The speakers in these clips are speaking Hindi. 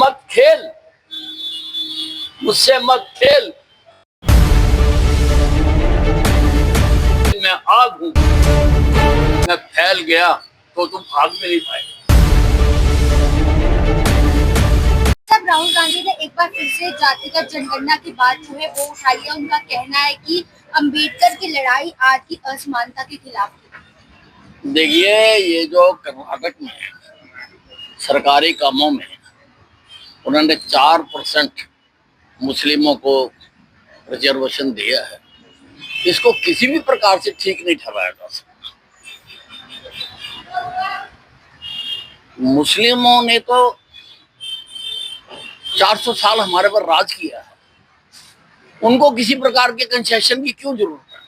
मत खेल, मुझसे मत खेल। मैं आग हूं, मैं फैल गया तो तुम आग में नहीं पाए। राहुल गांधी ने एक बार फिर से जातिगत जनगणना की बात जो है वो उठाई है। उनका कहना है कि अंबेडकर की लड़ाई आज की असमानता के खिलाफ थी। देखिए, ये जो कर्नाटक में सरकारी कामों में उन्होंने 4% मुस्लिमों को रिजर्वेशन दिया है, इसको किसी भी प्रकार से ठीक नहीं ठहराया जा सकता। मुस्लिमों ने तो 400 साल हमारे पर राज किया है, उनको किसी प्रकार के कंसेशन की क्यों जरूरत है?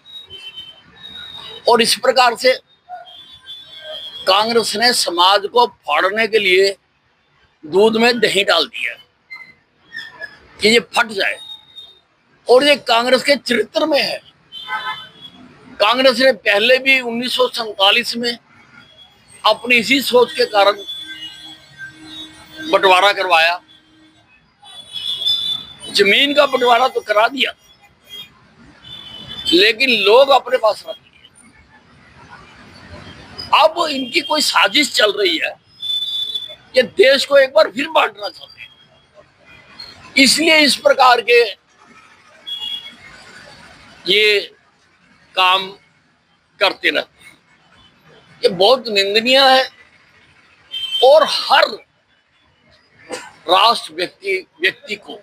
और इस प्रकार से कांग्रेस ने समाज को फाड़ने के लिए दूध में दही डाल दिया कि ये फट जाए, और ये कांग्रेस के चरित्र में है। कांग्रेस ने पहले भी 1947 में अपनी इसी सोच के कारण बंटवारा करवाया, जमीन का बंटवारा तो करा दिया, लेकिन लोग अपने पास रख लिए। अब इनकी कोई साजिश चल रही है कि देश को एक बार फिर बांटना चाहते हैं, इसलिए इस प्रकार के ये काम करते रहते हैं। ये बहुत निंदनीय है और हर राष्ट्र व्यक्ति को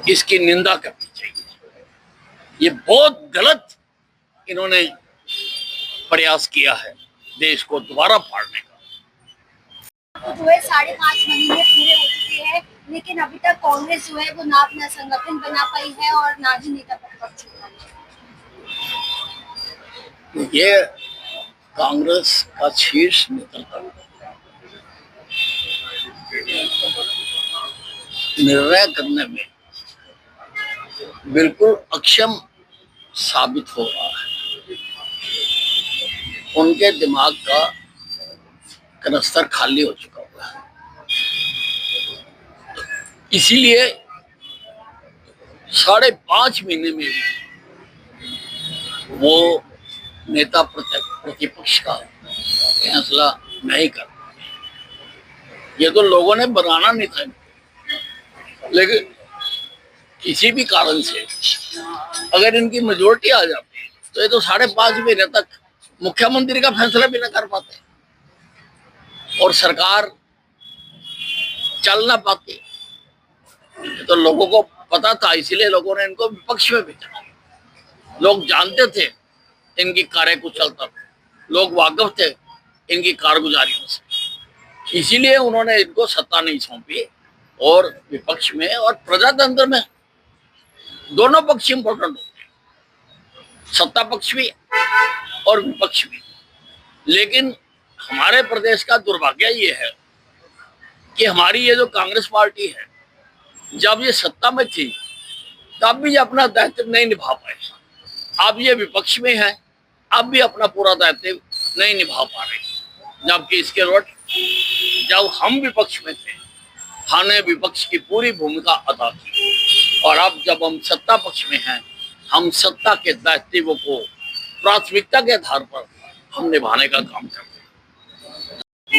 इसकी निंदा करनी चाहिए। ये बहुत गलत इन्होंने प्रयास किया है देश को दोबारा फाड़ने का। तो जो है 5.5 महीने पूरे हो चुके हैं, लेकिन अभी तक कांग्रेस जो है वो ना अपना संगठन बना पाई है और ना ही नेता प्रतिपक्ष। ये कांग्रेस का शीर्ष नेतृत्व निर्णय करने में बिल्कुल अक्षम साबित हो रहा है। उनके दिमाग का कनस्तर खाली हो चुका हुआ है, इसीलिए 5.5 महीने में भी वो नेता प्रतिपक्ष का फैसला नहीं कर पाए। ये तो लोगों ने बनाना नहीं था, लेकिन किसी भी कारण से अगर इनकी मेजोरिटी आ जाती तो ये तो 5.5 महीने तक मुख्यमंत्री का फैसला भी न कर पाते और सरकार चल ना पाती। तो लोगों को पता था, इसीलिए लोगों ने इनको विपक्ष में भेजा। लोग जानते थे इनकी कार्यकुशलता, लोग वाकिफ थे इनकी कारगुजारियों से, इसीलिए उन्होंने इनको सत्ता नहीं सौंपी। और विपक्ष में और प्रजातंत्र में दोनों पक्ष इंपॉर्टेंट होते हैं, सत्ता पक्ष भी और विपक्ष भी। लेकिन हमारे प्रदेश का दुर्भाग्य ये है कि हमारी ये जो कांग्रेस पार्टी है, जब ये सत्ता में थी तब भी ये अपना दायित्व नहीं निभा पाए। अब ये विपक्ष में है, अब भी अपना पूरा दायित्व नहीं निभा पा रहे। जबकि इसके उलट जब हम विपक्ष में थे, हमने विपक्ष की पूरी भूमिका अदा की, और अब जब हम सत्ता पक्ष में हैं, हम सत्ता के दायित्वों को प्राथमिकता के आधार पर हम निभाने का काम करते हैं।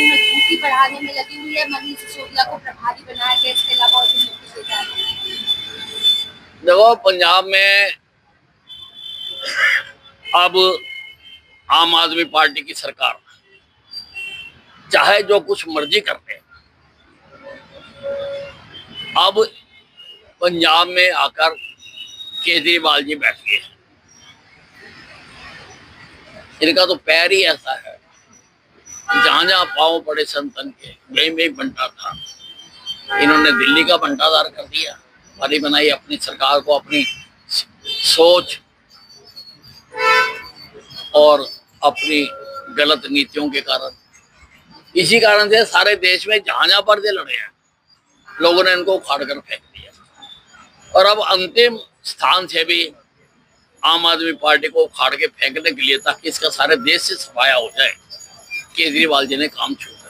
मजबूती बढ़ाने में लगी हुई है, मनीष सिसोदिया को प्रभारी बनाया गया, इसके अलावा और भी देखो, पंजाब में अब आम आदमी पार्टी की सरकार चाहे जो कुछ मर्जी करते हैं, अब पंजाब में आकर केजरीवाल जी बैठ गए। इनका तो पैर ही ऐसा है, जहां जहां पांव पड़े संतन के वहीं वहीं बंटा था। इन्होंने दिल्ली का बंटादार कर दिया, बड़ी बनाई अपनी सरकार को, अपनी सोच और अपनी गलत नीतियों के कारण। इसी कारण से सारे देश में जहां जहां पर्दे लड़े हैं, लोगों ने इनको उखाड़ कर फेंक दिया। और अब अंतिम स्थान से भी आम आदमी पार्टी को उखाड़ के फेंकने के लिए, ताकि इसका सारे देश से सफाया हो जाए, केजरीवाल जी ने काम छोड़ा।